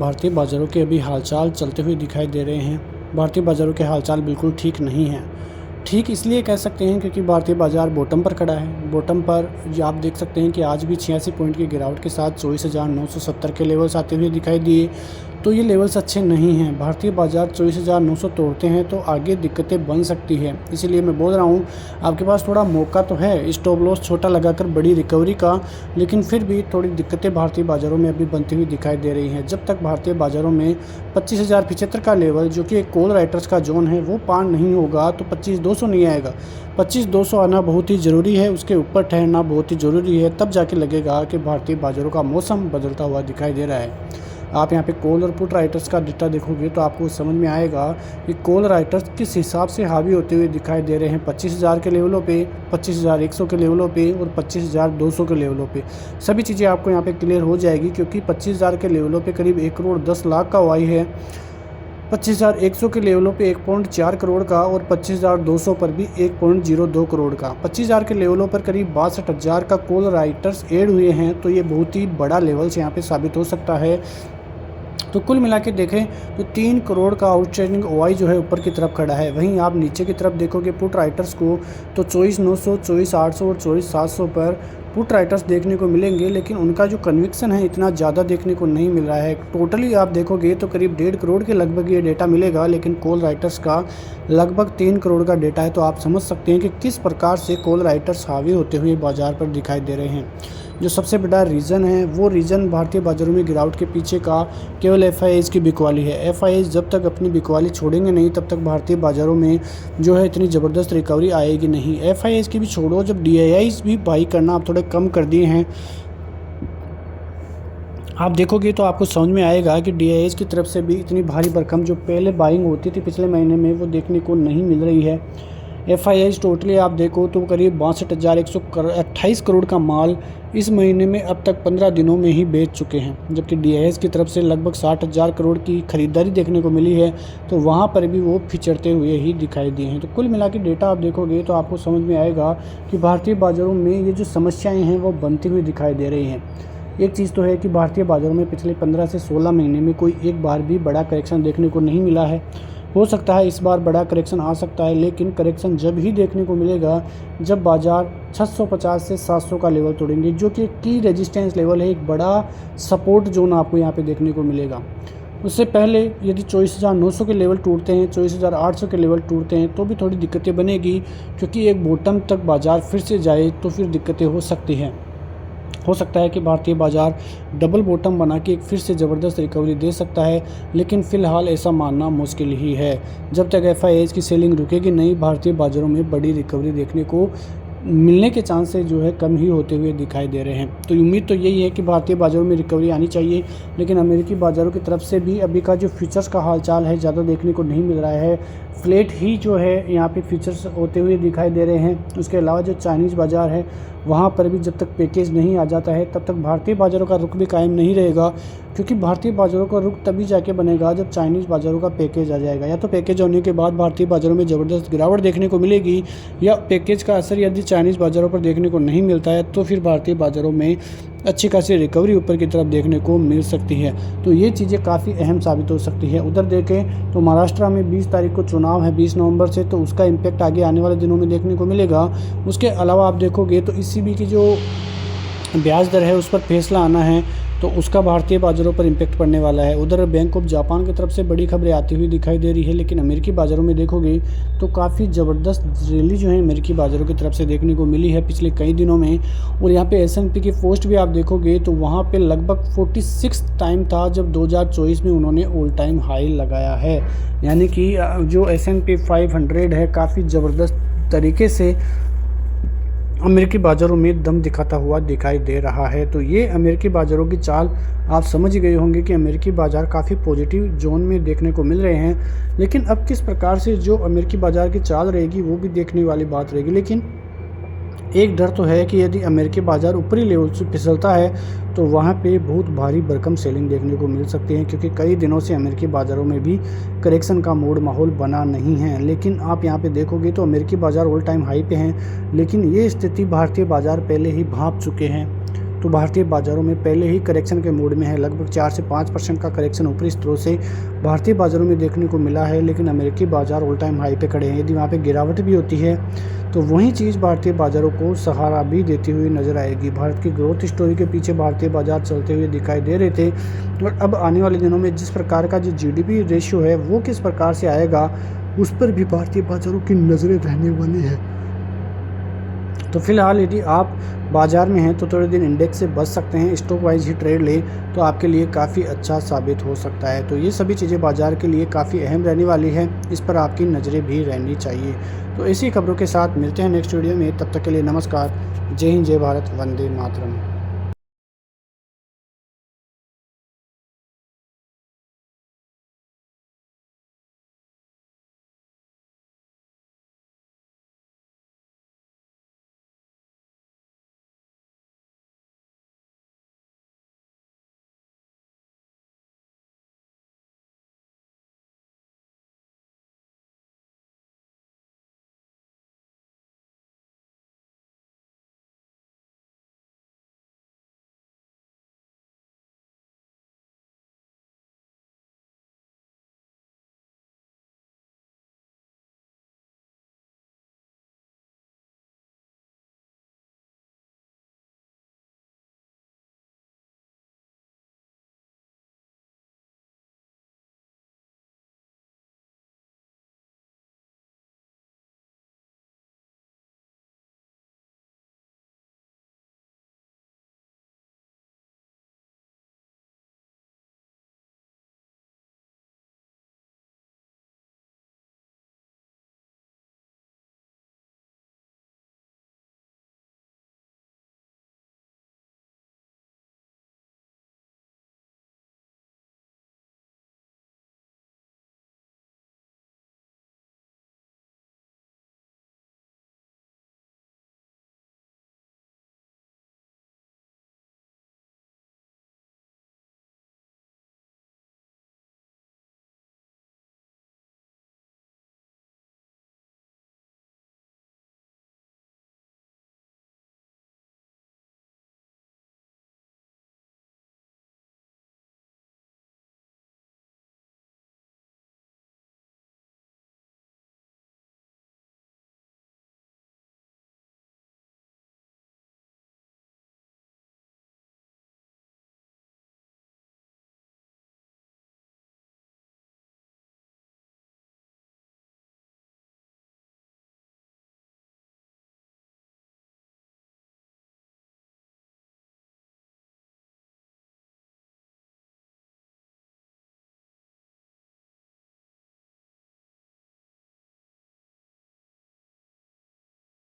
भारतीय बाज़ारों के अभी हालचाल चलते हुए दिखाई दे रहे हैं। भारतीय बाज़ारों के हालचाल बिल्कुल ठीक नहीं हैं। ठीक इसलिए कह सकते हैं क्योंकि भारतीय बाज़ार बॉटम पर खड़ा है। बॉटम पर जो आप देख सकते हैं कि आज भी 86 पॉइंट की गिरावट के साथ 24,970 के लेवल्स आते हुए दिखाई दिए। तो ये लेवल्स अच्छे नहीं हैं। भारतीय बाज़ार 24,900 तोड़ते हैं तो आगे दिक्कतें बन सकती है। इसीलिए मैं बोल रहा हूँ आपके पास थोड़ा मौका तो है स्टॉप लॉस छोटा लगाकर बड़ी रिकवरी का, लेकिन फिर भी थोड़ी दिक्कतें भारतीय बाज़ारों में अभी बनती हुई दिखाई दे रही हैं। जब तक भारतीय बाज़ारों में 25,075 का लेवल जो कि एक कॉल राइटर्स का जोन है वो पार नहीं होगा तो 25,200 नहीं आएगा। 25,200 आना बहुत ही ज़रूरी है, उसके ऊपर ठहरना बहुत ही ज़रूरी है, तब जाके लगेगा कि भारतीय बाज़ारों का मौसम बदलता हुआ दिखाई दे रहा है। आप यहाँ पे कॉल और पुट राइटर्स का डेटा देखोगे तो आपको समझ में आएगा कि कॉल राइटर्स किस हिसाब से हावी होते हुए दिखाई दे रहे हैं 25,000 के लेवलों पे, 25,100 के लेवलों पे और 25,200 के लेवलों पे। सभी चीज़ें आपको यहाँ पे क्लियर हो जाएगी क्योंकि 25,000 के लेवलों पे करीब 1 करोड़ 10 लाख का वाई है, 25,100 के लेवलों पे 1.4 करोड़ का और 25,200 पर भी 1.02 करोड़ का। 25,000 के लेवलों पर करीब 62,000 का कॉल राइटर्स ऐड हुए हैं, तो ये बहुत ही बड़ा लेवल्स यहाँ पे साबित हो सकता है। तो कुल मिला के देखें तो 3 करोड़ का आउटस्टैंडिंग ओआई जो है ऊपर की तरफ खड़ा है। वहीं आप नीचे की तरफ देखोगे पुट राइटर्स को तो 24,900, 24,800 और 24,700 पर पुट राइटर्स देखने को मिलेंगे, लेकिन उनका जो कन्विक्शन है इतना ज़्यादा देखने को नहीं मिल रहा है। टोटली आप देखोगे तो करीब 1.5 करोड़ के लगभग ये डेटा मिलेगा, लेकिन कॉल राइटर्स का लगभग 3 करोड़ का डेटा है। तो आप समझ सकते हैं कि किस प्रकार से कॉल राइटर्स हावी होते हुए बाज़ार पर दिखाई दे रहे हैं। जो सबसे बड़ा रीज़न है वो रीज़न भारतीय बाज़ारों में गिरावट के पीछे का केवल एफआईआईज की बिकवाली है। एफआईआईज जब तक अपनी बिकवाली छोड़ेंगे नहीं तब तक भारतीय बाज़ारों में जो है इतनी ज़बरदस्त रिकवरी आएगी नहीं। एफआईआईज की भी छोड़ो, जब डीआईआईज भी बाई करना आप थोड़े कम कर दिए हैं, आप देखोगे तो आपको समझ में आएगा कि डीआईआईज की तरफ से भी इतनी भारी भरकम जो पहले बाइंग होती थी पिछले महीने में वो देखने को नहीं मिल रही है। एफआईआईज टोटली आप देखो तो करीब 62,128 करोड़ का माल इस महीने में अब तक 15 दिनों में ही बेच चुके हैं, जबकि डीआईआईज की तरफ से लगभग 60,000 करोड़ की खरीदारी देखने को मिली है, तो वहाँ पर भी वो फिचरते हुए ही दिखाई दिए हैं। तो कुल मिला के डेटा आप देखोगे तो आपको समझ में आएगा कि भारतीय बाज़ारों में ये जो समस्याएँ हैं वो बनती हुई दिखाई दे रही हैं। एक चीज़ तो है कि भारतीय बाज़ारों में पिछले 15 से 16 महीने में कोई एक बार भी बड़ा करेक्शन देखने को नहीं मिला है। हो सकता है इस बार बड़ा करेक्शन आ सकता है, लेकिन करेक्शन जब ही देखने को मिलेगा जब बाज़ार 650 से 700 का लेवल तोड़ेंगे, जो कि की रेजिस्टेंस लेवल है, एक बड़ा सपोर्ट जोन आपको यहाँ पे देखने को मिलेगा। उससे पहले यदि 24,900 के लेवल टूटते हैं, 24,800 के लेवल टूटते हैं तो भी थोड़ी दिक्कतें बनेगी, क्योंकि एक बॉटम तक बाज़ार फिर से जाए तो फिर दिक्कतें हो सकती हैं। हो सकता है कि भारतीय बाज़ार डबल बॉटम बना के एक फिर से ज़बरदस्त रिकवरी दे सकता है, लेकिन फ़िलहाल ऐसा मानना मुश्किल ही है। जब तक एफआईआईज की सेलिंग रुकेगी नहीं, भारतीय बाज़ारों में बड़ी रिकवरी देखने को मिलने के चांसेस जो है कम ही होते हुए दिखाई दे रहे हैं। तो उम्मीद तो यही है कि भारतीय बाज़ारों में रिकवरी आनी चाहिए, लेकिन अमेरिकी बाज़ारों की तरफ से भी अभी का जो फ्यूचर्स का हालचाल है ज़्यादा देखने को नहीं मिल रहा है। फ्लैट ही जो है यहाँ पे फ्यूचर्स होते हुए दिखाई दे रहे हैं। उसके अलावा जो चाइनीज़ बाज़ार है वहाँ पर भी जब तक पैकेज नहीं आ जाता है तब तक भारतीय बाज़ारों का रुख भी कायम नहीं रहेगा, क्योंकि भारतीय बाज़ारों का रुख तभी जाके बनेगा जब चाइनीज़ बाज़ारों का पैकेज आ जाएगा। या तो पैकेज होने के बाद भारतीय बाज़ारों में ज़बरदस्त गिरावट देखने को मिलेगी, या पैकेज का असर यदि चाइनीज़ बाज़ारों पर देखने को नहीं मिलता है तो फिर भारतीय बाज़ारों में अच्छी खासी रिकवरी ऊपर की तरफ देखने को मिल सकती है। तो ये चीज़ें काफ़ी अहम साबित हो सकती है। उधर देखें तो महाराष्ट्र में 20 तारीख को चुनाव है, 20 नवंबर से, तो उसका इम्पैक्ट आगे आने वाले दिनों में देखने को मिलेगा। उसके अलावा आप देखोगे तो ईसीबी की जो ब्याज दर है उस पर फैसला आना है, तो उसका भारतीय बाज़ारों पर इम्पैक्ट पड़ने वाला है। उधर बैंक ऑफ जापान की तरफ से बड़ी खबरें आती हुई दिखाई दे रही है, लेकिन अमेरिकी बाज़ारों में देखोगे तो काफ़ी ज़बरदस्त रैली जो है अमेरिकी बाज़ारों की तरफ से देखने को मिली है पिछले कई दिनों में। और यहाँ पे एस&पी की पोस्ट भी आप देखोगे तो वहाँ पे लगभग 46 टाइम था जब 2024 में उन्होंने ऑल टाइम हाई लगाया है। यानी कि जो S&P 500 है काफ़ी ज़बरदस्त तरीके से अमेरिकी बाज़ारों में दम दिखाता हुआ दिखाई दे रहा है। तो ये अमेरिकी बाज़ारों की चाल आप समझ गए होंगे कि अमेरिकी बाज़ार काफ़ी पॉजिटिव जोन में देखने को मिल रहे हैं, लेकिन अब किस प्रकार से जो अमेरिकी बाज़ार की चाल रहेगी वो भी देखने वाली बात रहेगी। लेकिन एक डर तो है कि यदि अमेरिकी बाज़ार ऊपरी लेवल से फिसलता है तो वहाँ पे बहुत भारी भरकम सेलिंग देखने को मिल सकती है, क्योंकि कई दिनों से अमेरिकी बाज़ारों में भी करेक्शन का मोड माहौल बना नहीं है। लेकिन आप यहाँ पे देखोगे तो अमेरिकी बाज़ार ऑल टाइम हाई पे हैं, लेकिन ये स्थिति भारतीय बाज़ार पहले ही भांप चुके हैं। तो भारतीय बाज़ारों में पहले ही करेक्शन के मूड में है। लगभग 4 से 5% का करेक्शन ऊपरी स्तरों से भारतीय बाज़ारों में देखने को मिला है, लेकिन अमेरिकी बाज़ार ऑल टाइम हाई पे खड़े हैं। यदि वहाँ पे गिरावट भी होती है तो वही चीज़ भारतीय बाज़ारों को सहारा भी देती हुई नज़र आएगी। भारत की ग्रोथ स्टोरी के पीछे भारतीय बाज़ार चलते हुए दिखाई दे रहे थे, और अब आने वाले दिनों में जिस प्रकार का जो जीडीपी रेशियो है वो किस प्रकार से आएगा, उस पर भी भारतीय बाज़ारों की नज़रें रहने वाली है। तो फिलहाल यदि आप बाज़ार में हैं तो थोड़े दिन इंडेक्स से बच सकते हैं, स्टॉक वाइज ही ट्रेड लें तो आपके लिए काफ़ी अच्छा साबित हो सकता है। तो ये सभी चीज़ें बाज़ार के लिए काफ़ी अहम रहने वाली है, इस पर आपकी नज़रें भी रहनी चाहिए। तो ऐसी खबरों के साथ मिलते हैं नेक्स्ट वीडियो में, तब तक के लिए नमस्कार। जय हिंद, जय भारत, वंदे मातरम।